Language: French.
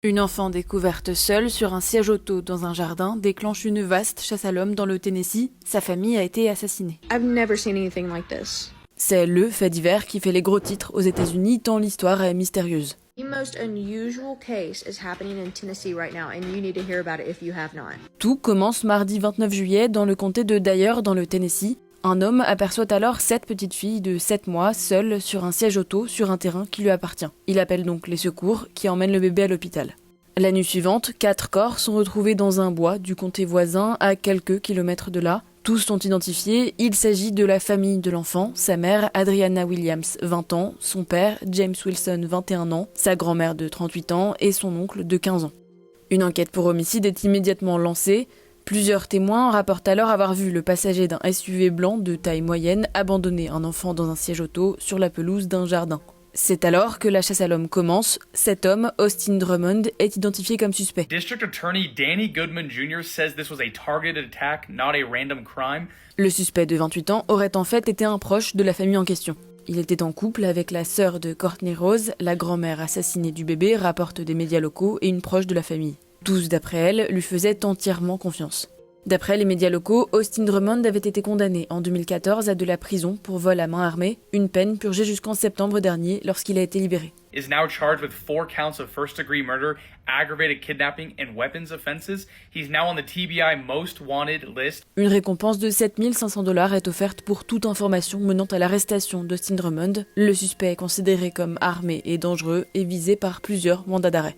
Une enfant découverte seule sur un siège auto dans un jardin déclenche une vaste chasse à l'homme dans le Tennessee. Sa famille a été assassinée. I've never seen anything like this. C'est le fait divers qui fait les gros titres aux États-Unis tant l'histoire est mystérieuse. The most unusual case is happening in Tennessee right now, and you need to hear about it if you have not. Tout commence mardi 29 juillet dans le comté de Dyer dans le Tennessee. Un homme aperçoit alors 7 petites filles de 7 mois seules sur un siège auto sur un terrain qui lui appartient. Il appelle donc les secours qui emmènent le bébé à l'hôpital. La nuit suivante, 4 corps sont retrouvés dans un bois du comté voisin à quelques kilomètres de là. Tous sont identifiés, il s'agit de la famille de l'enfant, sa mère Adriana Williams, 20 ans, son père James Wilson, 21 ans, sa grand-mère de 38 ans et son oncle de 15 ans. Une enquête pour homicide est immédiatement lancée. Plusieurs témoins rapportent alors avoir vu le passager d'un SUV blanc de taille moyenne abandonner un enfant dans un siège auto sur la pelouse d'un jardin. C'est alors que la chasse à l'homme commence. Cet homme, Austin Drummond, est identifié comme suspect. District Attorney Danny Goodman Jr. says this was a targeted attack, not a random crime. Le suspect de 28 ans aurait en fait été un proche de la famille en question. Il était en couple avec la sœur de Courtney Rose, la grand-mère assassinée du bébé, rapportent des médias locaux et une proche de la famille. Tous, d'après elle, lui faisaient entièrement confiance. D'après les médias locaux, Austin Drummond avait été condamné en 2014 à de la prison pour vol à main armée, une peine purgée jusqu'en septembre dernier lorsqu'il a été libéré. Is now charged with 4 counts of first-degree murder, aggravated kidnapping, and weapons offenses. He's now on the TBI Most Wanted list. Une récompense de 7 500 $ est offerte pour toute information menant à l'arrestation d'Austin Drummond. Le suspect est considéré comme armé et dangereux et visé par plusieurs mandats d'arrêt.